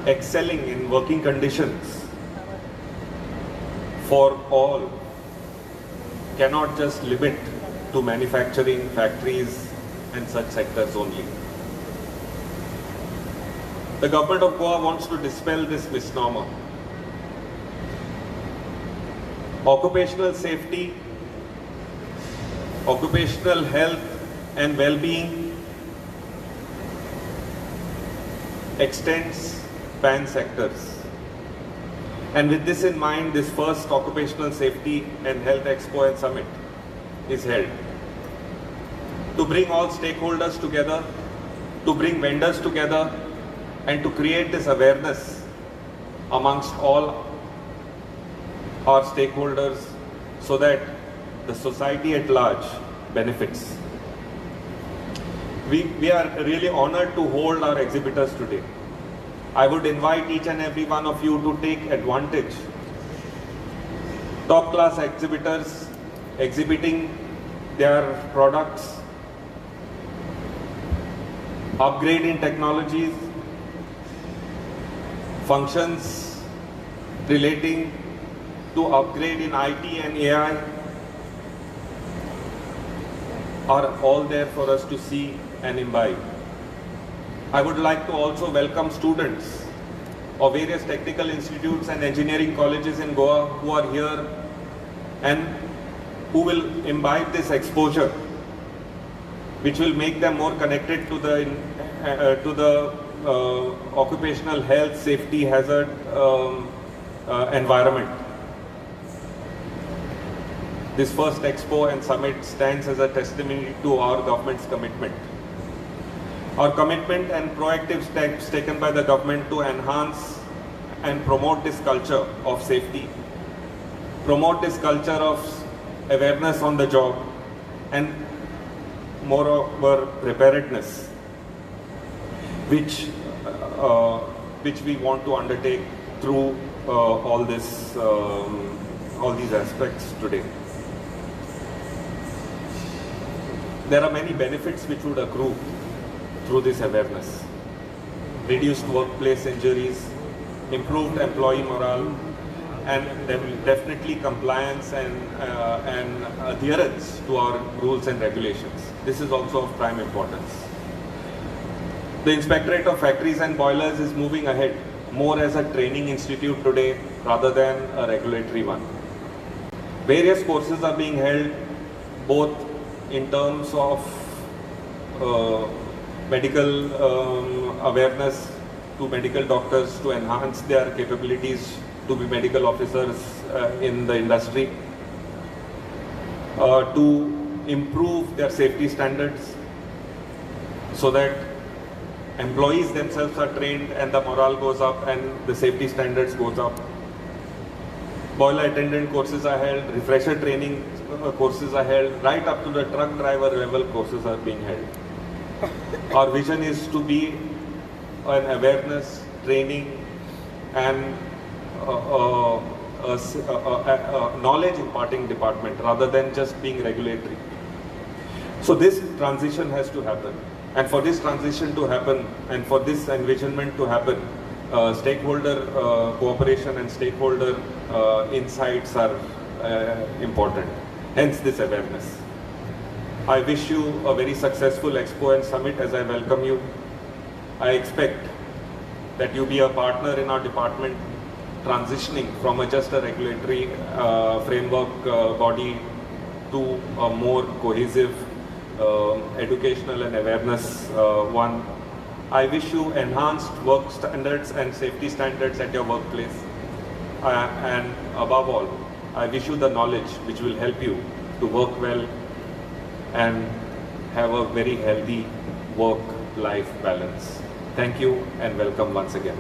excelling in working conditions for all cannot just limit to manufacturing, factories and such sectors only. The government of Goa wants to dispel this misnomer. Occupational safety, occupational health and well-being extends span sectors. And with this in mind, this first Occupational Safety and Health Expo and Summit is held to bring all stakeholders together, to bring vendors together, and to create this awareness amongst all our stakeholders so that the society at large benefits. We are really honored to hold our exhibitors today. I would invite each and every one of you to take advantage. Top class exhibitors exhibiting their products, upgrade in technologies, functions relating to upgrade in IT and AI are all there for us to see and imbibe. I would like to also welcome students of various technical institutes and engineering colleges in Goa who are here and who will imbibe this exposure, which will make them more connected to the occupational health, safety, hazard environment. This first Expo and Summit stands as a testimony to our government's commitment. Our commitment and proactive steps taken by the government to enhance and promote this culture of safety, promote this culture of awareness on the job, and moreover preparedness, which we want to undertake through all these aspects today. There are many benefits which would accrue through this awareness. Reduced workplace injuries, improved employee morale, and definitely compliance and adherence to our rules and regulations. This is also of prime importance. The Inspectorate of Factories and Boilers is moving ahead more as a training institute today rather than a regulatory one. Various courses are being held both in terms of medical awareness to medical doctors to enhance their capabilities to be medical officers in the industry, to improve their safety standards so that employees themselves are trained and the morale goes up and the safety standards goes up. Boiler attendant courses are held, refresher training courses are held, right up to the truck driver level courses are being held. Our vision is to be an awareness, training and knowledge imparting department rather than just being regulatory. So this transition has to happen, and for this transition to happen and for this envisionment to happen, stakeholder cooperation and stakeholder insights are important, hence this awareness. I wish you a very successful Expo and Summit as I welcome you. I expect that you be a partner in our department, transitioning from just a regulatory framework body to a more cohesive educational and awareness one. I wish you enhanced work standards and safety standards at your workplace. And above all, I wish you the knowledge which will help you to work well and have a very healthy work-life balance. Thank you and welcome once again.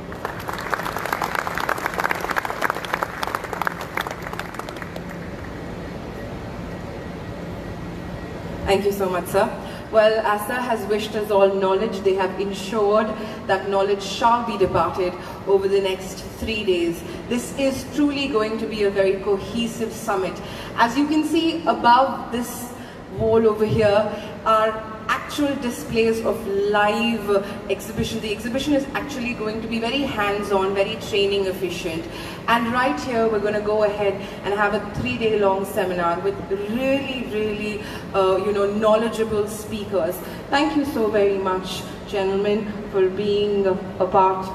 Thank you so much, sir. Well, as sir has wished us all knowledge, they have ensured that knowledge shall be departed over the next 3 days. This is truly going to be a very cohesive summit. As you can see above this wall over here are actual displays of live exhibition. The exhibition is actually going to be very hands-on, very training efficient. And right here we're going to go ahead and have a 3-day long seminar with really knowledgeable speakers. Thank you so very much, gentlemen, for being a part.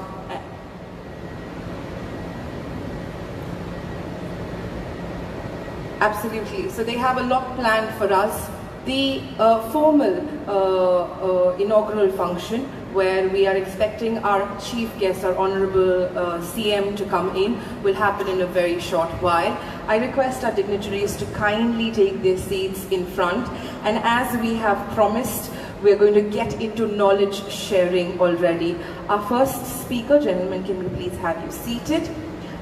Absolutely. So they have a lot planned for us. The formal inaugural function, where we are expecting our chief guest, our Honorable CM, to come in, will happen in a very short while. I request our dignitaries to kindly take their seats in front, and as we have promised, we are going to get into knowledge sharing already. Our first speaker, gentlemen, can we please have you seated?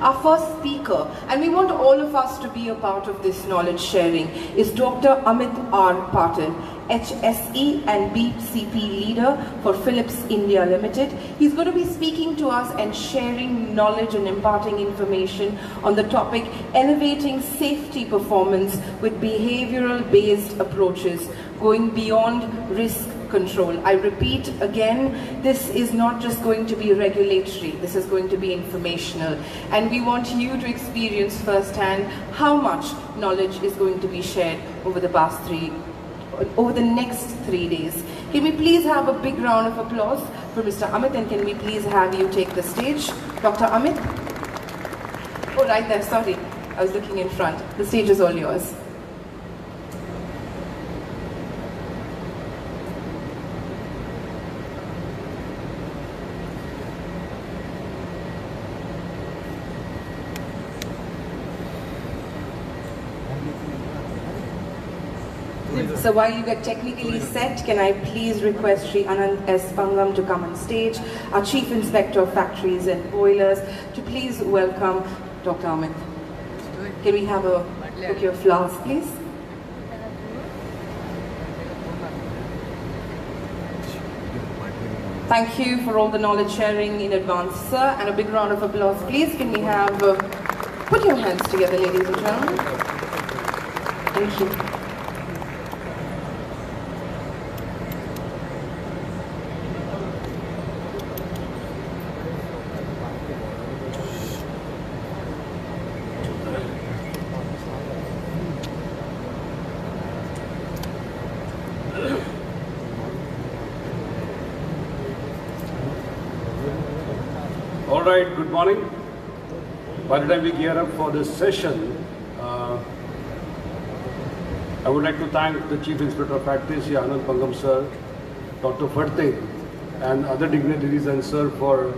Our first speaker, and we want all of us to be a part of this knowledge sharing, is Dr. Amit R. Patil, HSE and BCP leader for Philips India Limited. He's going to be speaking to us and sharing knowledge and imparting information on the topic elevating safety performance with behavioral based approaches, going beyond risk control. I repeat again, this is not just going to be regulatory, this is going to be informational, and we want you to experience firsthand how much knowledge is going to be shared over the next 3 days. Can we please have a big round of applause for Mr. Amit, and can we please have you take the stage? Dr. Amit? Oh, right there, sorry, I was looking in front. The stage is all yours. So while you get technically set, can I please request Sri Anand S. Pangam to come on stage, our Chief Inspector of Factories and Boilers, to please welcome Dr. Amit. Can we have a bouquet of flowers, please? Thank you for all the knowledge sharing in advance, sir, and a big round of applause, please. Can we have, put your hands together, ladies and gentlemen. Thank you. All right, good morning. By the time we gear up for this session, I would like to thank the Chief Inspector of Factories, Anand Pangam sir, Dr. Farte, and other dignitaries and sir for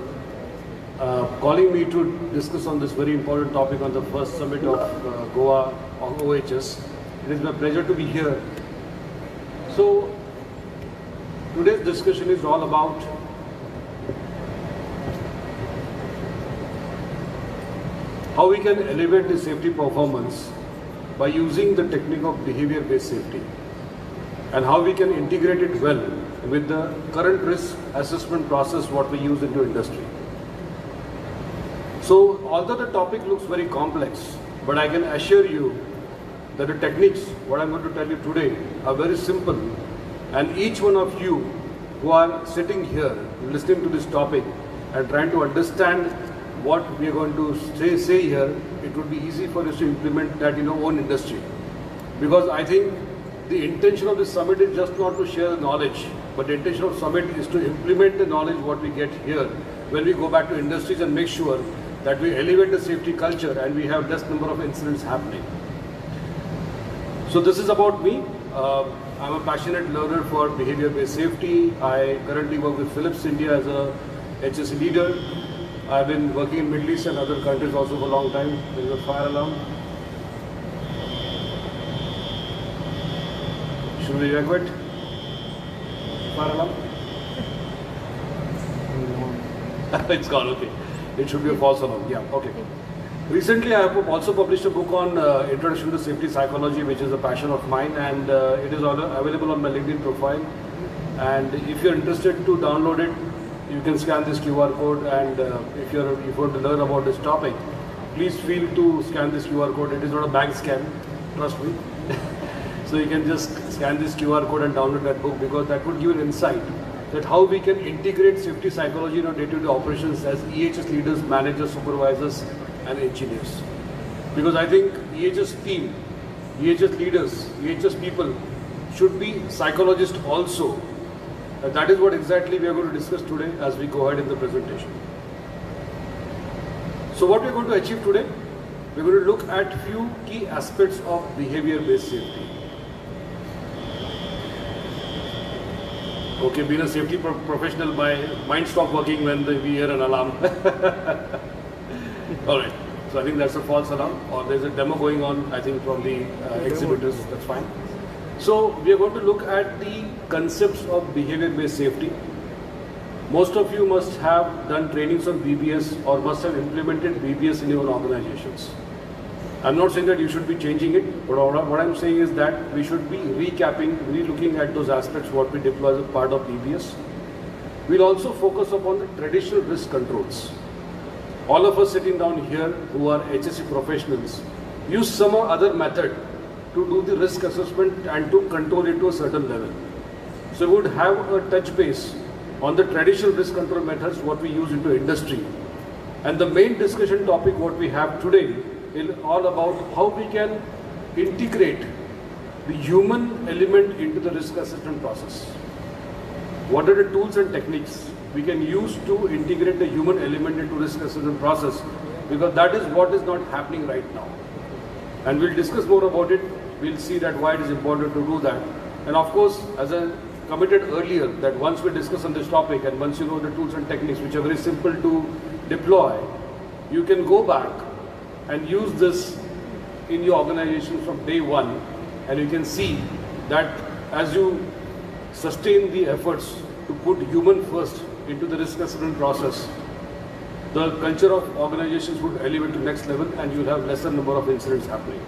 calling me to discuss on this very important topic on the first summit of Goa OHS. It is my pleasure to be here. So, today's discussion is all about how we can elevate the safety performance by using the technique of behavior-based safety, and how we can integrate it well with the current risk assessment process what we use into industry. So, although the topic looks very complex, but I can assure you that the techniques, what I'm going to tell you today, are very simple, and each one of you who are sitting here listening to this topic and trying to understand what we are going to say here, it would be easy for us to implement that in our own industry. Because I think the intention of this summit is just not to share the knowledge, but the intention of summit is to implement the knowledge what we get here when we go back to industries and make sure that we elevate the safety culture and we have less number of incidents happening. So this is about me. I'm a passionate learner for behavior-based safety. I currently work with Philips India as a HSE leader. I've been working in Middle East and other countries also for a long time. There is a fire alarm. Should we evacuate? Fire alarm? It's gone, okay. It should be a false alarm. Yeah, okay. Recently, I have also published a book on Introduction to Safety Psychology, which is a passion of mine, and it is available on my LinkedIn profile. And if you're interested to download it, you can scan this QR code, and if you want to learn about this topic, please feel to scan this QR code. It is not a bank scam, trust me. So you can just scan this QR code and download that book, because that would give an insight that how we can integrate safety psychology in our day-to-day operations as EHS leaders, managers, supervisors and engineers. Because I think EHS team, EHS leaders, EHS people should be psychologists also. And that is what exactly we are going to discuss today as we go ahead in the presentation. So what we are going to achieve today? We are going to look at few key aspects of behavior-based safety. Okay, being a safety professional, my mind stopped working when we hear an alarm. Alright, so I think that's a false alarm, or there's a demo going on, I think, from the exhibitors, that's fine. So we are going to look at the concepts of behavior-based safety. Most of you must have done trainings on BBS or must have implemented BBS in your organizations. I'm not saying that you should be changing it, but what I'm saying is that we should be recapping, re-looking at those aspects what we deploy as a part of BBS. We'll also focus upon the traditional risk controls. All of us sitting down here who are HSE professionals use some or other method to do the risk assessment and to control it to a certain level. So we would have a touch base on the traditional risk control methods what we use into industry. And the main discussion topic what we have today is all about how we can integrate the human element into the risk assessment process. What are the tools and techniques we can use to integrate the human element into risk assessment process, because that is what is not happening right now. And we'll discuss more about it. We'll see that why it is important to do that. And of course, as I committed earlier, that once we discuss on this topic and once you know the tools and techniques which are very simple to deploy, you can go back and use this in your organization from day one, and you can see that as you sustain the efforts to put human first into the risk assessment process, the culture of organizations would elevate to next level and you'll have lesser number of incidents happening.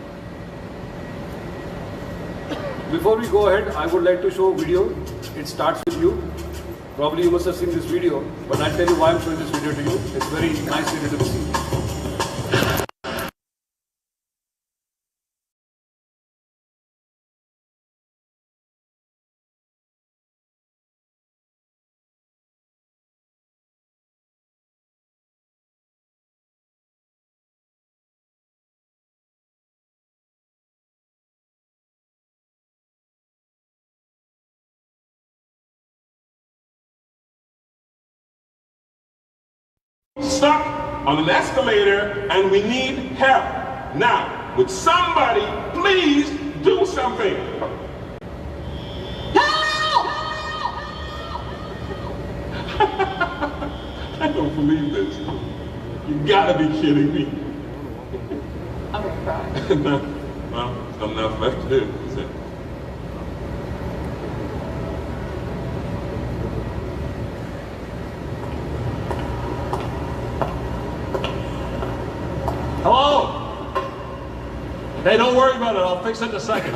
Before we go ahead, I would like to show a video. It starts with you. Probably you must have seen this video, but I'll tell you why I'm showing this video to you. It's very nice video to see. Stuck on an escalator and we need help. Now, would somebody please do something? Help! I don't believe this. You gotta be kidding me. I'm gonna cry. No, well, something else left to do. Is it? Hello? Hey, don't worry about it. I'll fix it in a second.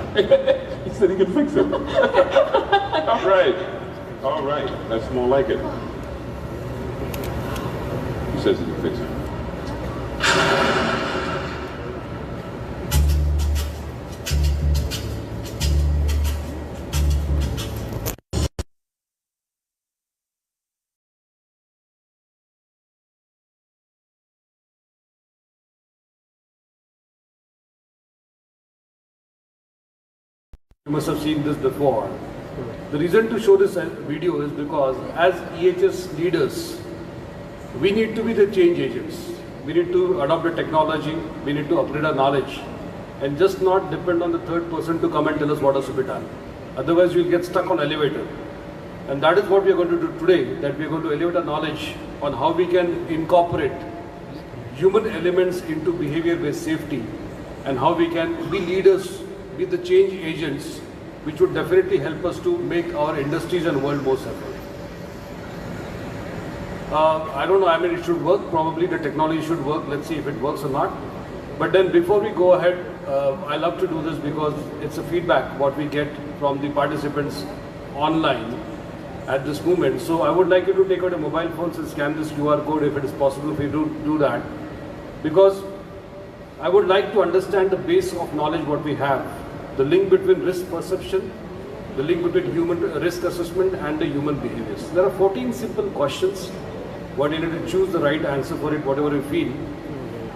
He said he could fix it. All right. All right. That's more like it. He says he can fix it. You must have seen this before. The reason to show this video is because as EHS leaders, we need to be the change agents. We need to adopt the technology, we need to upgrade our knowledge, and just not depend on the third person to come and tell us what has to be done. Otherwise, we'll get stuck on elevator. And that is what we are going to do today, that we are going to elevate our knowledge on how we can incorporate human elements into behavior-based safety, and how we can be leaders, be the change agents, which would definitely help us to make our industries and world more safer. I don't know, I mean, it should work, probably the technology should work, let's see if it works or not. But then before we go ahead, I love to do this because it's a feedback what we get from the participants online at this moment. So I would like you to take out your mobile phones and scan this QR code if it is possible for you to do that. Because I would like to understand the base of knowledge what we have the link between risk perception, the link between human risk assessment and the human behaviors. There are 14 simple questions, but you need to choose the right answer for it, whatever you feel.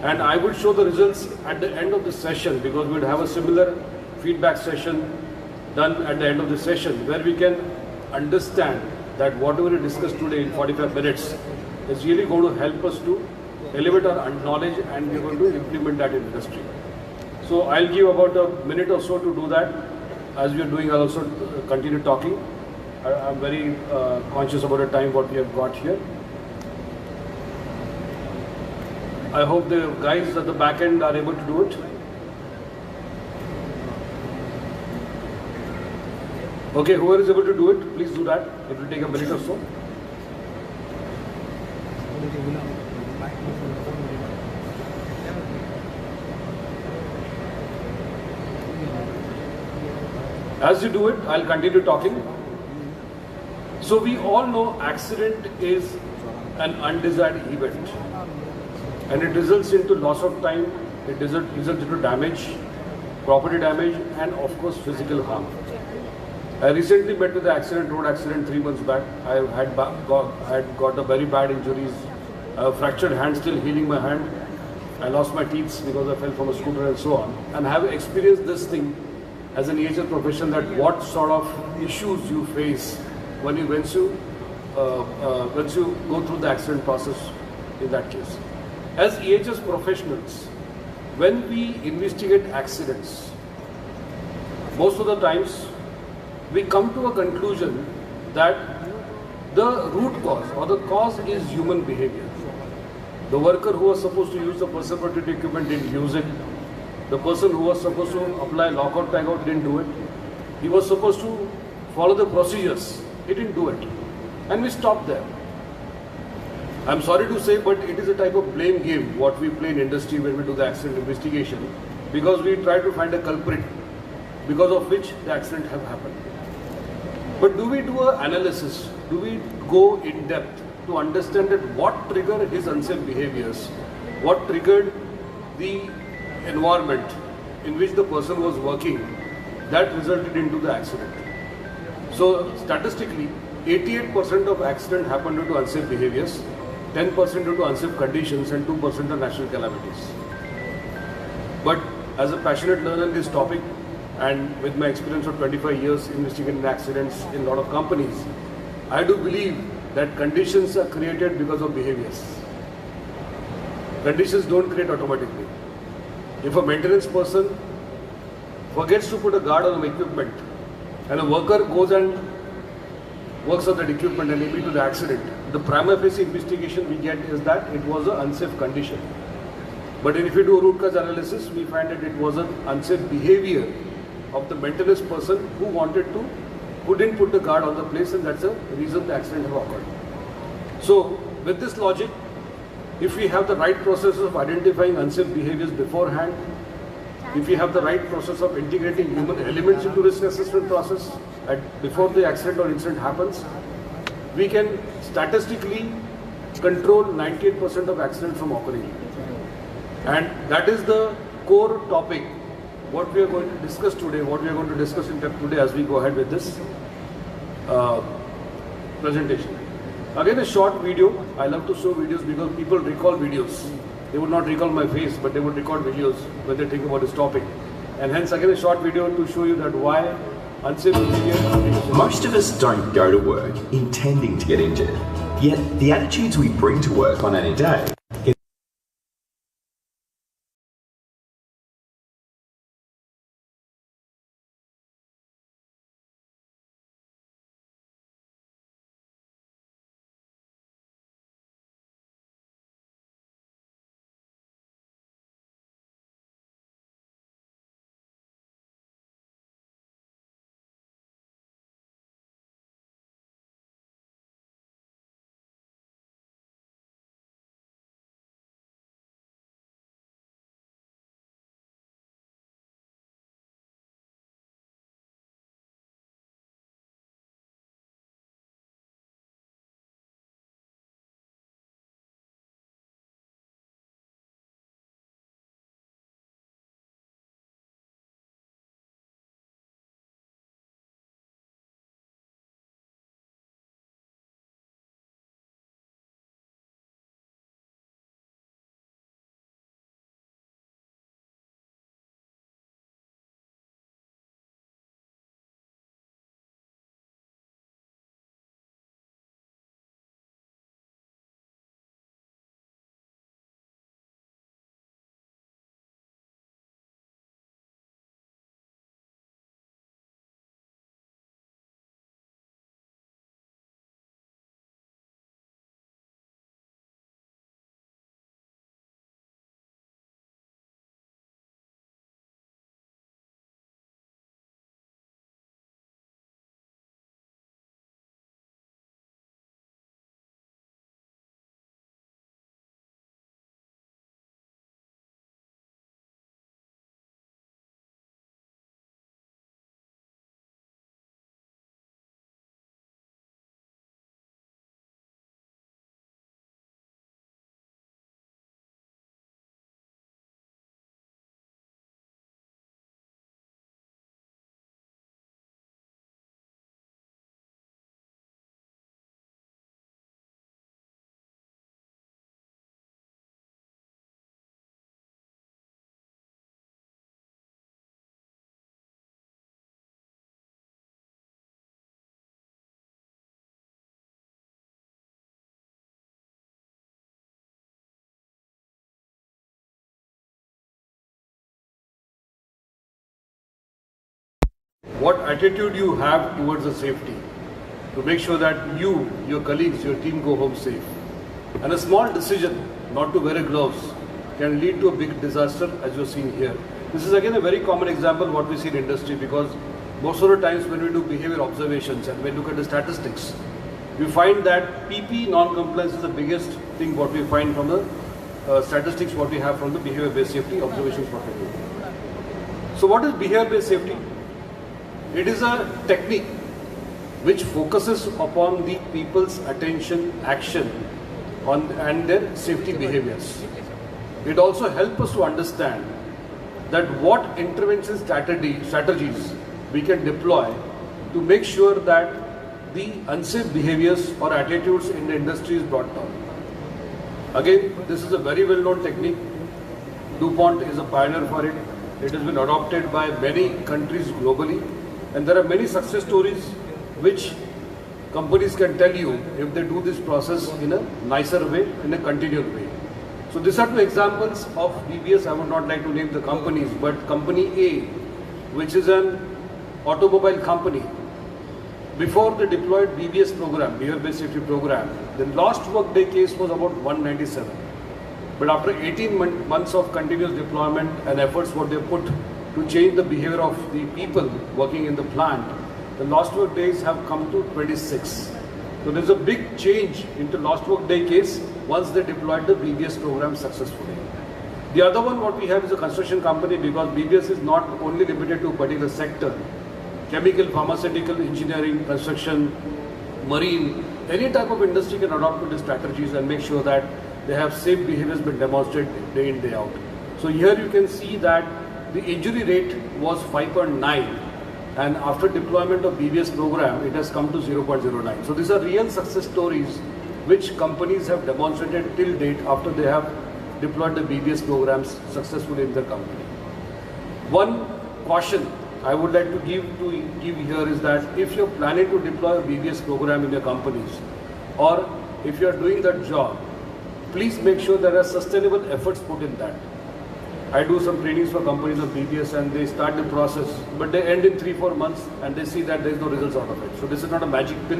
And I will show the results at the end of the session, because we will have a similar feedback session done at the end of the session, where we can understand that whatever we discussed today in 45 minutes is really going to help us to elevate our knowledge, and we're going to implement that in industry. So I'll give about a minute or so to do that. As we are doing, I'll also continue talking. I'm very conscious about the time what we have got here. I hope the guys at the back end are able to do it. Okay, whoever is able to do it, please do that. It will take a minute or so. As you do it, I'll continue talking. So we all know accident is an undesired event, and it results into loss of time, it results into damage, property damage, and of course physical harm. I recently met with the road accident 3 months back. I had got a very bad injuries, a fractured hand, still healing my hand. I lost my teeth because I fell from a scooter and so on. And I have experienced this thing as an EHS profession, that what sort of issues you face when you go through the accident process in that case. As EHS professionals, when we investigate accidents, most of the times we come to a conclusion that the root cause or the cause is human behavior. The worker who was supposed to use the personal protective equipment didn't use it. The person who was supposed to apply lockout tagout didn't do it. He was supposed to follow the procedures. He didn't do it. And we stopped there. I'm sorry to say, but it is a type of blame game what we play in industry when we do the accident investigation, because we try to find a culprit because of which the accident have happened. But do we do an analysis? Do we go in depth to understand that what triggered his unsafe behaviors? What triggered the environment in which the person was working that resulted into the accident? So statistically, 88% of accidents happen due to unsafe behaviors, 10% due to unsafe conditions, and 2% are natural calamities. But as a passionate learner in this topic, and with my experience of 25 years investigating accidents in a lot of companies, I do believe that conditions are created because of behaviors. Conditions don't create automatically. If a maintenance person forgets to put a guard on the equipment, and a worker goes and works on that equipment and leads to the accident, the prima facie investigation we get is that it was an unsafe condition. But if we do a root cause analysis, we find that it was an unsafe behavior of the maintenance person who didn't put the guard on the place, and that's the reason the accident have occurred. So with this logic, if we have the right process of identifying unsafe behaviors beforehand, if we have the right process of integrating human elements into risk assessment process before the accident or incident happens, we can statistically control 98% of accidents from occurring. And that is the core topic, what we are going to discuss today, what we are going to discuss in depth today as we go ahead with this presentation. Again, a short video. I love to show videos because people recall videos. They would not recall my face, but they would record videos when they think about this topic. And hence, again, a short video to show you that why unsafe behavior. Most of us don't go to work intending to get injured, yet the attitudes we bring to work on any day what attitude you have towards the safety to make sure that you, your colleagues, your team go home safe. And a small decision not to wear gloves can lead to a big disaster, as you're seeing here. This is again a very common example what we see in industry, because most of the times when we do behavior observations and we look at the statistics, we find that PP non-compliance is the biggest thing what we find from the statistics what we have from the behavior-based safety observations what we do. So what is behavior-based safety? It is a technique which focuses upon the people's attention, action and their safety behaviors. It also helps us to understand that what intervention strategies we can deploy to make sure that the unsafe behaviors or attitudes in the industry is brought down. Again, this is a very well-known technique. DuPont is a pioneer for it. It has been adopted by many countries globally, and there are many success stories which companies can tell you if they do this process in a nicer way, in a continual way. So these are two examples of BBS. I would not like to name the companies, but company A, which is an automobile company, before they deployed BBS program, behavior-based safety program, the last work day case was about 197. But after 18 months of continuous deployment and efforts what they put to change the behavior of the people working in the plant, the lost work days have come to 26. So there's a big change into lost work day case once they deployed the BBS program successfully. The other one what we have is a construction company, because BBS is not only limited to a particular sector. Chemical, pharmaceutical, engineering, construction, marine, any type of industry can adopt these strategies and make sure that they have safe behaviors been demonstrated day in, day out. So here you can see that the injury rate was 5.9. And after deployment of BBS program, it has come to 0.09. So these are real success stories which companies have demonstrated till date after they have deployed the BBS programs successfully in their company. One caution I would like to give here is that if you're planning to deploy a BBS program in your companies, or if you're doing that job, please make sure there are sustainable efforts put in that. I do some trainings for companies of BBS and they start the process, but they end in 3-4 months and they see that there is no results out of it. So this is not a magic pill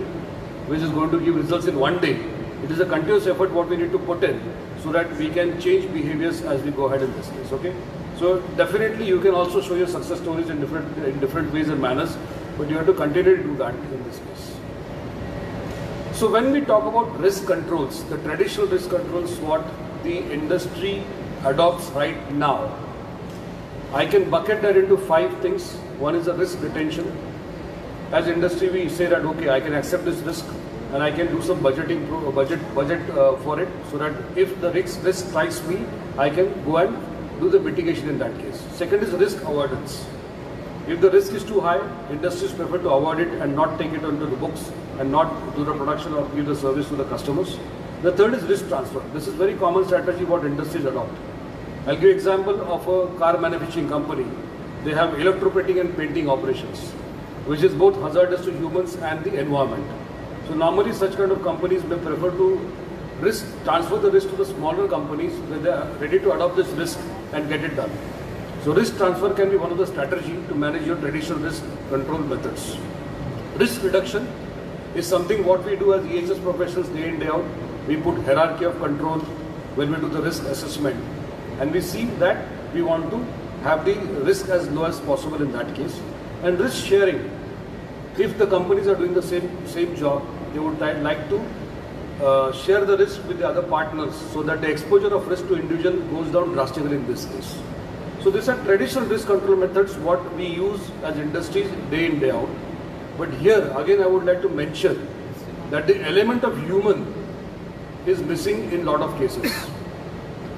which is going to give results in one day. It is a continuous effort what we need to put in so that we can change behaviors as we go ahead in this case. Okay? So definitely you can also show your success stories in different ways and manners, but you have to continue to do that in this case. So when we talk about risk controls, the traditional risk controls what the industry adopts right now, I can bucket that into 5 things. One is the risk retention. As industry we say that okay, I can accept this risk and I can do some budgeting for it, so that if the risk strikes me, I can go and do the mitigation in that case. Second is risk avoidance. If the risk is too high, industries prefer to avoid it and not take it onto the books and not do the production or give the service to the customers. The third is risk transfer. This is very common strategy what industries adopt. I'll give example of a car manufacturing company. They have electroplating and painting operations, which is both hazardous to humans and the environment. So normally such kind of companies may prefer to transfer the risk to the smaller companies where they are ready to adopt this risk and get it done. So risk transfer can be one of the strategies to manage your traditional risk control methods. Risk reduction is something what we do as EHS professionals day in, day out. We put hierarchy of control when we do the risk assessment. And we see that we want to have the risk as low as possible in that case. And risk sharing. If the companies are doing the same job, they would like to share the risk with the other partners so that the exposure of risk to individual goes down drastically in this case. So these are traditional risk control methods what we use as industries day in, day out. But here again I would like to mention that the element of human is missing in lot of cases.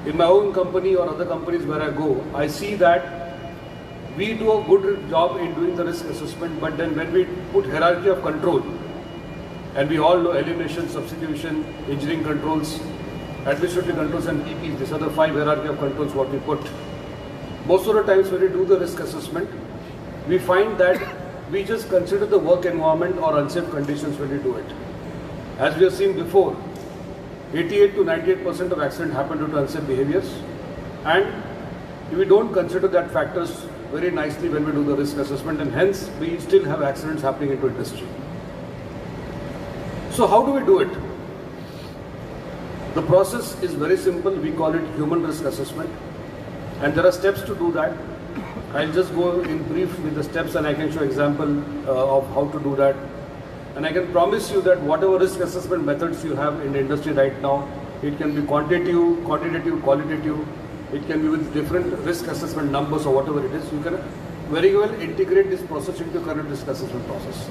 In my own company or other companies where I go, I see that we do a good job in doing the risk assessment, but then when we put hierarchy of control, and we all know elimination, substitution, engineering controls, administrative controls and PPs, these are the 5 hierarchy of controls what we put. Most of the times when we do the risk assessment, we find that we just consider the work environment or unsafe conditions when we do it. As we have seen before, 88 to 98% of accidents happen due to unsafe behaviors, and we don't consider that factors very nicely when we do the risk assessment, and hence we still have accidents happening into industry. So how do we do it? The process is very simple. We call it human risk assessment, and there are steps to do that. I'll just go in brief with the steps, and I can show example of how to do that. And I can promise you that whatever risk assessment methods you have in the industry right now, it can be quantitative, qualitative, it can be with different risk assessment numbers or whatever it is. You can very well integrate this process into current risk assessment process.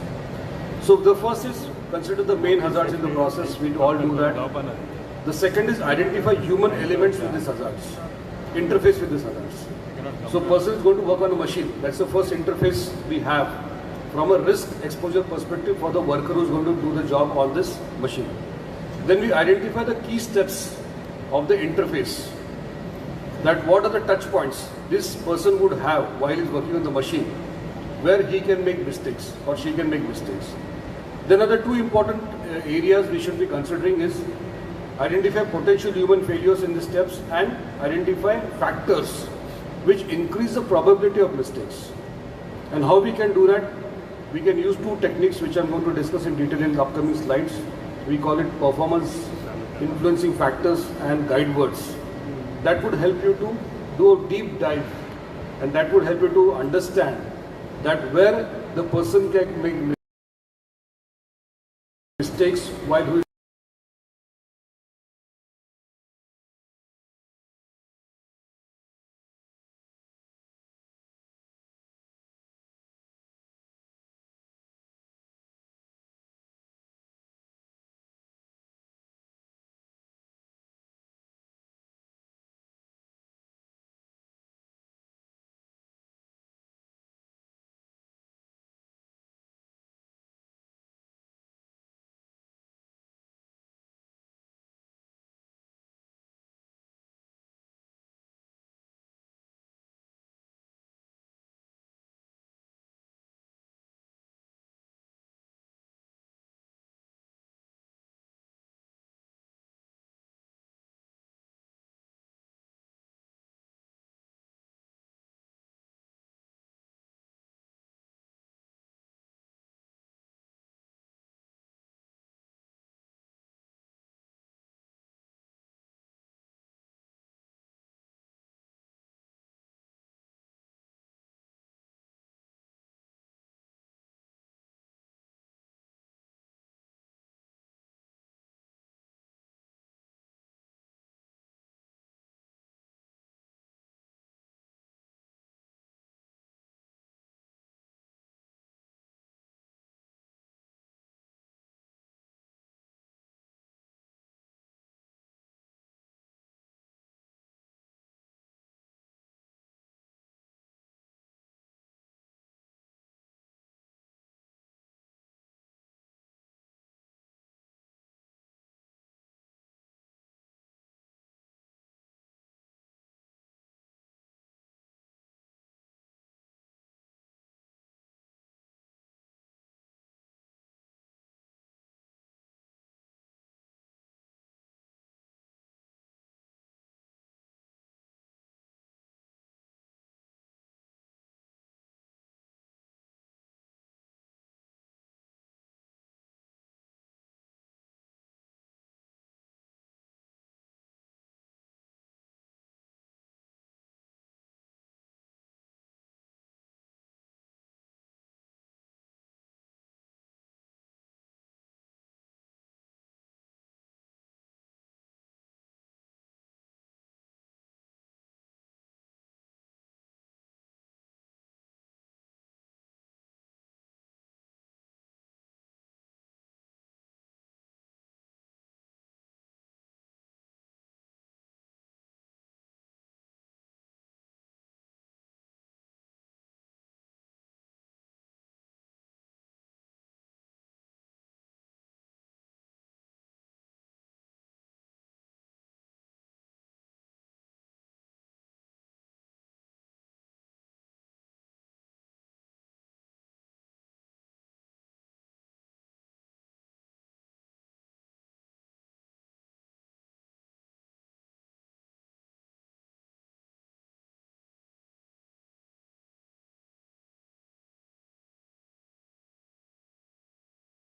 So the first is consider the main hazards in the process. We all do that. The second is identify human elements with these hazards, interface with these hazards. So person is going to work on a machine. That's the first interface we have from a risk exposure perspective for the worker who is going to do the job on this machine. Then we identify the key steps of the interface. That what are the touch points this person would have while he's working on the machine, where he can make mistakes or she can make mistakes. Then other two important areas we should be considering is identify potential human failures in the steps and identify factors which increase the probability of mistakes. And how we can do that? We can use two techniques which I'm going to discuss in detail in the upcoming slides. We call it performance influencing factors and guide words. That would help you to do a deep dive, and that would help you to understand that where the person can make mistakes while doing